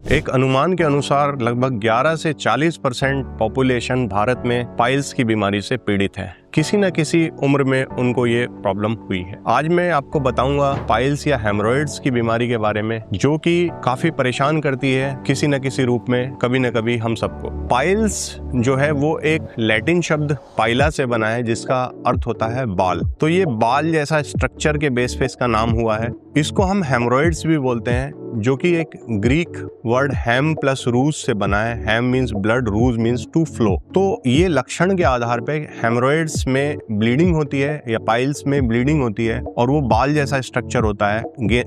एक अनुमान के अनुसार लगभग 11 से 40% पॉपुलेशन भारत में पाइल्स की बीमारी से पीड़ित है। किसी न किसी उम्र में उनको ये प्रॉब्लम हुई है। आज मैं आपको बताऊंगा पाइल्स या हेमरोइड्स की बीमारी के बारे में, जो कि काफी परेशान करती है किसी न किसी रूप में कभी न कभी हम सबको। पाइल्स जो है वो एक लैटिन शब्द पाइला से बना है, जिसका अर्थ होता है बाल। तो ये बाल जैसा स्ट्रक्चर के बेस पे इसका नाम हुआ है। इसको हम हेमरोइड्स भी बोलते हैं, जो कि एक Greek word haem plus rhage से बना है। Haem means blood, rhage means to flow. तो ये लक्षण के आधार पे हेमरोइड्स में ब्लीडिंग होती है या पाइल्स में ब्लीडिंग होती है, और वो बाल जैसा स्ट्रक्चर होता है,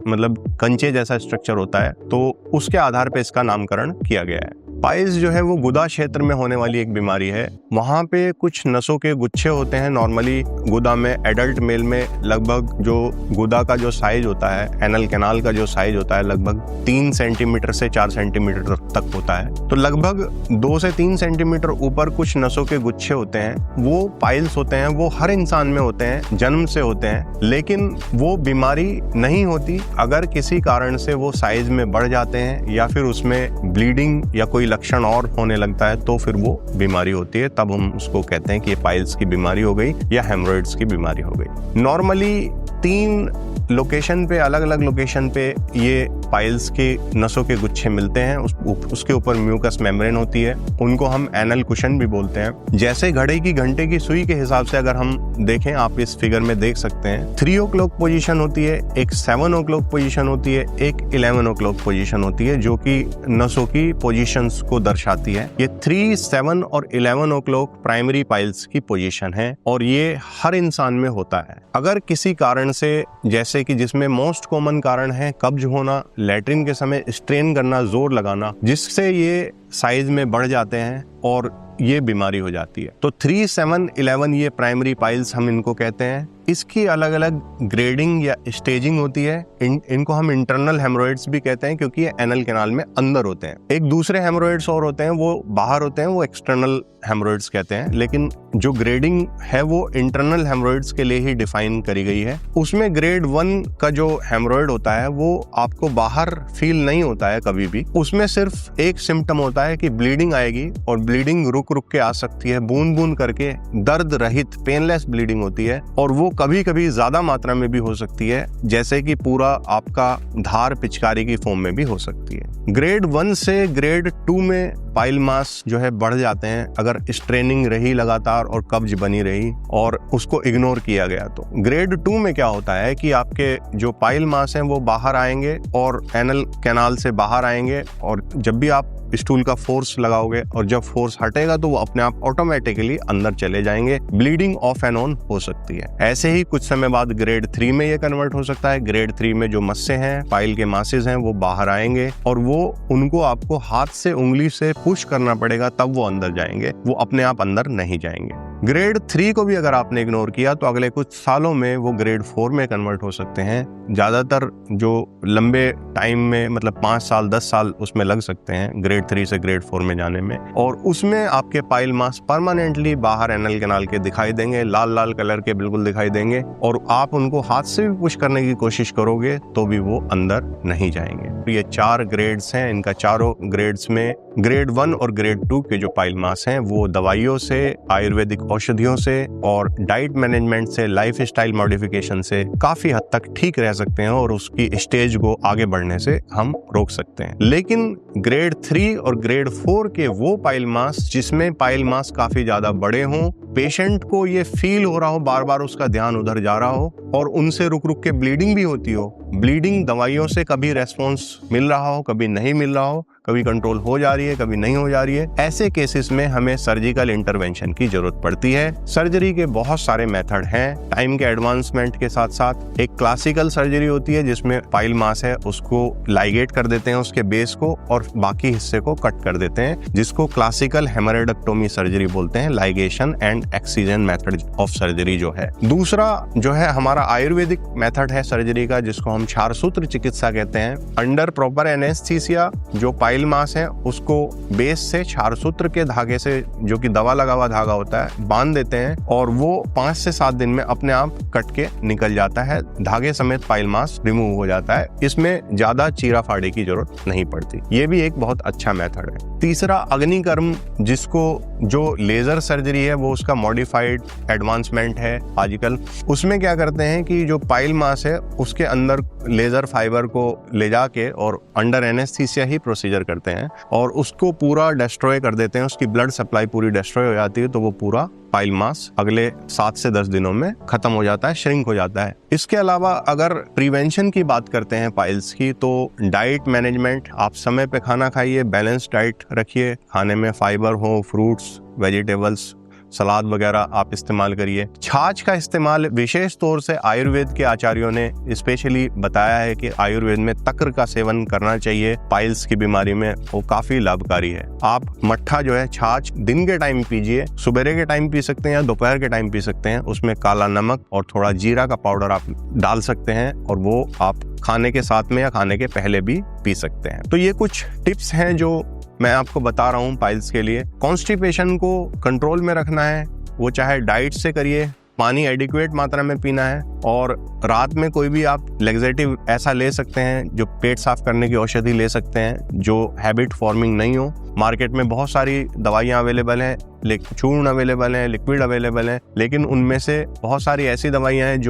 मतलब कंचे जैसा स्ट्रक्चर होता है। तो उसके आधार पे इसका नामकरण किया गया है। पाइल्स जो है वो गुदा क्षेत्र में होने वाली एक बीमारी है। वहाँ पे कुछ नसों के गुच्छे होते हैं। नॉर्मली गुदा में एडल्ट मेल में लगभग जो गुदा का जो साइज होता है, एनल कैनाल का जो साइज होता है, लगभग 3 सेंटीमीटर से 4 सेंटीमीटर तक होता है। तो लगभग 2 से 3 सेंटीमीटर ऊपर कुछ नसों के गुच्छे होते हैं, वो पाइल्स होते हैं। वो हर इंसान में होते हैं, जन्म से होते हैं, लेकिन वो बीमारी नहीं होती। अगर किसी कारण से वो साइज में बढ़ जाते हैं या फिर उसमें ब्लीडिंग या कोई लक्षण और होने लगता है, तो फिर वो बीमारी होती है। तब हम उसको कहते हैं कि ये पाइल्स की बीमारी हो गई या हेमरोइड्स की बीमारी हो गई। नॉर्मली 3 लोकेशन पे, अलग अलग लोकेशन पे ये पाइल्स के नसों के गुच्छे मिलते हैं। उसके ऊपर म्यूकस मेम्ब्रेन होती है, उनको हम एनल कुशन भी बोलते हैं। जैसे घड़ी की घंटे की सुई के हिसाब से अगर हम देखें, आप इस फिगर में देख सकते हैं, 3 o'clock पोजीशन होती है, एक 7 o'clock पोजीशन होती है, एक 11 o'clock पोजीशन होती है, जो कि नसों की पोजीशंस को दर्शाती है। ये 3, 7 और 11 o'clock प्राइमरी पाइल्स की पोजीशन है, और ये हर इंसान में होता है। अगर किसी कारण से, जैसे कि जिसमें मोस्ट कॉमन कारण है कब्ज होना, लैट्रिन के समय स्ट्रेन करना, जोर लगाना, जिससे ये साइज में बढ़ जाते हैं और ये बीमारी हो जाती है। तो 3, 7, 11 ये प्राइमरी पाइल्स हम इनको कहते हैं। इसकी अलग अलग ग्रेडिंग या स्टेजिंग होती है। इनको हम इंटरनल हेमरोइड्स भी कहते हैं, क्योंकि ये एनल कैनाल में अंदर होते हैं। एक दूसरे हेमरोइड्स और होते हैं, वो बाहर होते हैं, वो एक्सटर्नल हेमरोइड्स कहते हैं। लेकिन जो ग्रेडिंग है वो इंटरनल हेमरोइड्स के लिए ही डिफाइन करी गई है। उसमें ग्रेड 1 का जो हेमरोइड होता है वो आपको बाहर फील नहीं होता है कभी भी। उसमें सिर्फ एक सिम्टम होता है कि ब्लीडिंग आएगी, और ब्लीडिंग रुक रुक के आ सकती है, बूंद बूंद करके, दर्द रहित पेनलेस ब्लीडिंग होती है। और वो कभी कभी ज्यादा मात्रा में भी हो सकती है, जैसे कि पूरा आपका धार पिचकारी की फॉर्म में भी हो सकती है। ग्रेड 1 से ग्रेड 2 में पाइल मास जो है बढ़ जाते हैं, अगर स्ट्रेनिंग रही लगातार और कब्ज बनी रही और उसको इग्नोर किया गया तो। ग्रेड 2 में क्या होता है कि आपके जो पाइल मास हैं वो बाहर आएंगे और एनल कैनाल से बाहर आएंगे, और जब भी आप स्टूल का फोर्स लगाओगे और जब फोर्स हटेगा तो वो अपने आप ऑटोमेटिकली अंदर चले जाएंगे। ब्लीडिंग ऑफ एंड ऑन हो सकती है। ऐसे ही कुछ समय बाद ग्रेड 3 में ये कन्वर्ट हो सकता है। ग्रेड 3 में जो मस्से हैं, पाइल के मासेस हैं, वो बाहर आएंगे, और वो उनको आपको हाथ से, उंगली से पुश करना पड़ेगा, तब वो अंदर जाएंगे। वो अपने आप अंदर नहीं जाएंगे। ग्रेड 3 को भी अगर आपने इग्नोर किया तो अगले कुछ सालों में वो ग्रेड 4 में कन्वर्ट हो सकते हैं। ज्यादातर जो लंबे टाइम में, मतलब 5 साल 10 साल उसमें लग सकते हैं ग्रेड 3 से ग्रेड 4 में जाने में, और उसमें आपके पाइल मास परमानेंटली बाहर एनल कैनाल के दिखाई देंगे, लाल लाल कलर के बिल्कुल दिखाई देंगे, और आप उनको हाथ से भी पुश करने की कोशिश करोगे तो भी वो अंदर नहीं जाएंगे। तो ये 4 ग्रेड्स हैं। इनका चारों ग्रेड्स में ग्रेड 1 और ग्रेड 2 के जो पाइल मास हैं वो दवाइयों से, आयुर्वेदिक औषधियों से और डाइट मैनेजमेंट से, लाइफ स्टाइल मॉडिफिकेशन से काफी हद तक ठीक रह सकते हैं, और उसकी स्टेज को आगे बढ़ने से हम रोक सकते हैं। लेकिन ग्रेड 3 और ग्रेड 4 के वो पाइल मास जिसमें पाइल मास काफी ज्यादा बड़े हों, पेशेंट को ये फील हो रहा हो, बार बार उसका ध्यान उधर जा रहा हो, और उनसे रुक रुक के ब्लीडिंग भी होती हो, ब्लीडिंग दवाइयों से कभी रेस्पॉन्स मिल रहा हो, कभी नहीं मिल रहा हो, कभी कंट्रोल हो जा रही है, कभी नहीं हो जा रही है, ऐसे केसेस में हमें सर्जिकल इंटरवेंशन की जरूरत पड़ती है। सर्जरी के बहुत सारे मेथड हैं। टाइम के एडवांसमेंट के साथ साथ एक क्लासिकल सर्जरी होती है, जिसमें पाइल मास है उसको लाइगेट कर देते हैं, उसके बेस को, और बाकी हिस्से को कट कर देते हैं, जिसको क्लासिकल हेमरोइडेक्टोमी सर्जरी बोलते हैं। Ligation and excision method of surgery जो है। दूसरा जो है हमारा आयुर्वेदिक मेथड है सर्जरी का, जिसको हम क्षारसूत्र चिकित्सा कहते हैं। अंडर प्रॉपर एनेस्थीसिया जो पाइल मास है उसको बेस से क्षारसूत्र के धागे से, जो कि दवा लगा हुआ धागा होता है, बांध देते हैं और वो 5 से 7 दिन में अपने आप कट के निकल जाता है। धागे समेत पाइल मास रिमूव हो जाता है। इसमें ज्यादा चीरा फाड़े की जरूरत नहीं पड़ती। ये भी एक बहुत अच्छा मेथड है। तीसरा, अग्निकर्म, जिसको जो लेजर सर्जरी है वो उसका मॉडिफाइड एडवांसमेंट है आजकल। उसमें क्या करते हैं कि जो पाइल मास है उसके अंदर लेजर फाइबर को ले जाके और अंडर एनेस्थीसिया ही प्रोसीजर करते हैं और उसको पूरा डिस्ट्रॉय कर देते हैं। उसकी ब्लड सप्लाई पूरी डिस्ट्रॉय हो जाती है, तो वो पूरा पाइल मास अगले 7 से 10 दिनों में खत्म हो जाता है, श्रिंक हो जाता है। इसके अलावा अगर प्रिवेंशन की बात करते हैं पाइल्स की, तो डाइट मैनेजमेंट, आप समय पे खाना खाइए, बैलेंस डाइट रखिए, खाने में फाइबर हो, फ्रूट्स, वेजिटेबल्स, सलाद वगैरह आप इस्तेमाल करिए। छाछ का इस्तेमाल विशेष तौर से आयुर्वेद के आचार्यों ने स्पेशली बताया है कि आयुर्वेद में तक्र का सेवन करना चाहिए पाइल्स की बीमारी में, वो काफी लाभकारी है। आप मट्ठा जो है छाछ दिन के टाइम पीजिए, सुबह के टाइम पी सकते हैं या दोपहर के टाइम पी सकते हैं। उसमें काला नमक और थोड़ा जीरा का पाउडर आप डाल सकते हैं और वो आप खाने के साथ में या खाने के पहले भी पी सकते हैं। तो ये कुछ टिप्स हैं जो मैं आपको बता रहा हूँ पाइल्स के लिए। कॉन्स्टिपेशन को कंट्रोल में रखना है, वो चाहे डाइट से करिए, पानी एडिक्वेट मात्रा में पीना है और रात में कोई भी आप लेग्जेटिव ऐसा ले सकते हैं, जो पेट साफ करने की औषधि ले सकते हैं जो हैबिट फॉर्मिंग नहीं हो। मार्केट में बहुत सारी दवाइयाँ अवेलेबल हैं, चूर्ण अवेलेबल हैं, लिक्विड अवेलेबल हैं, लेकिन उनमें से बहुत सारी ऐसी दवाइयाँ हैं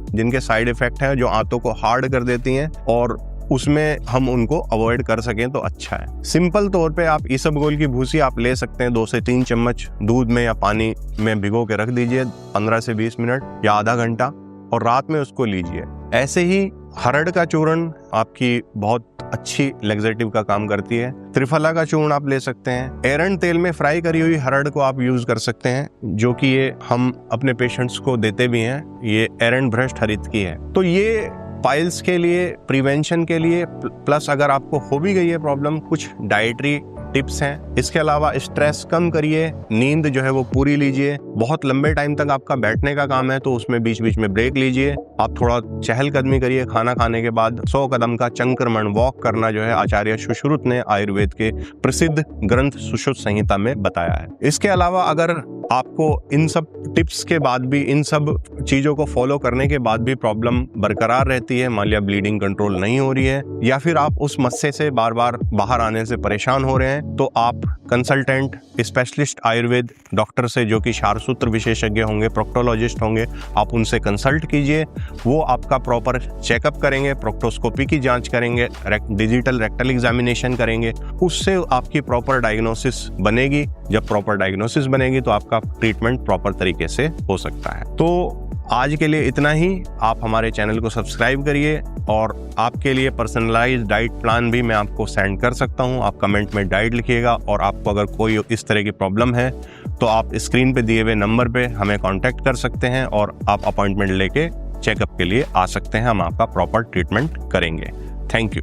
जिनके साइड इफेक्ट हैं, जो आंतों को हार्ड कर देती हैं और उसमें हम उनको अवॉइड कर सकें तो अच्छा है। सिंपल तौर पे आप इसबगोल की भूसी आप ले सकते हैं, 2 से 3 चम्मच दूध में या पानी में भिगो के रख दीजिए 15 से 20 मिनट या आधा घंटा और रात में उसको लीजिए। ऐसे ही हरड़ का चूर्ण आपकी बहुत अच्छी लेग्जेटिव का काम करती है। त्रिफला का चूर्ण आप ले सकते हैं। एरंड तेल में फ्राई करी हुई हरड़ को आप यूज कर सकते हैं, जो कि ये हम अपने पेशेंट्स को देते भी हैं। ये एरंड भ्रष्ट हरित की है। तो ये पाइल्स के लिए, प्रिवेंशन के लिए, प्लस अगर आपको हो भी गई है प्रॉब्लम, कुछ डाइटरी टिप्स हैं। इसके अलावा स्ट्रेस कम करिए, नींद जो है वो पूरी लीजिए। बहुत लंबे टाइम तक आपका बैठने का काम है तो उसमें बीच बीच में ब्रेक लीजिए। आप थोड़ा चहलकदमी करिए। खाना खाने के बाद 100 कदम का चंक्रमण वॉक करना जो है आचार्य सुश्रुत ने आयुर्वेद के प्रसिद्ध ग्रंथ सुश्रुत संहिता में बताया है। इसके अलावा अगर आपको इन सब टिप्स के बाद भी, इन सब चीजों को फॉलो करने के बाद भी प्रॉब्लम बरकरार रहती है, मान लिया ब्लीडिंग कंट्रोल नहीं हो रही है या फिर आप उस मस्से से बार बार बाहर आने से परेशान हो रहे हैं, तो आप कंसल्टेंट स्पेशलिस्ट आयुर्वेद डॉक्टर से, जो कि क्षारसूत्र विशेषज्ञ होंगे, प्रोक्टोलॉजिस्ट होंगे, आप उनसे कंसल्ट कीजिए। वो आपका प्रॉपर चेकअप करेंगे, प्रोक्टोस्कोपी की जांच करेंगे, डिजिटल रेक्टल एग्जामिनेशन करेंगे। उससे आपकी प्रॉपर डायग्नोसिस बनेगी। जब प्रॉपर डायग्नोसिस बनेगी तो आपका ट्रीटमेंट प्रॉपर तरीके से हो सकता है। तो आज के लिए इतना ही। आप हमारे चैनल को सब्सक्राइब करिए और आपके लिए पर्सनलाइज्ड डाइट प्लान भी मैं आपको सेंड कर सकता हूं। आप कमेंट में डाइट लिखिएगा और आपको अगर कोई इस तरह की प्रॉब्लम है तो आप स्क्रीन पे दिए हुए नंबर पे हमें कांटेक्ट कर सकते हैं और आप अपॉइंटमेंट लेके चेकअप के लिए आ सकते हैं। हम आपका प्रॉपर ट्रीटमेंट करेंगे। Thank you.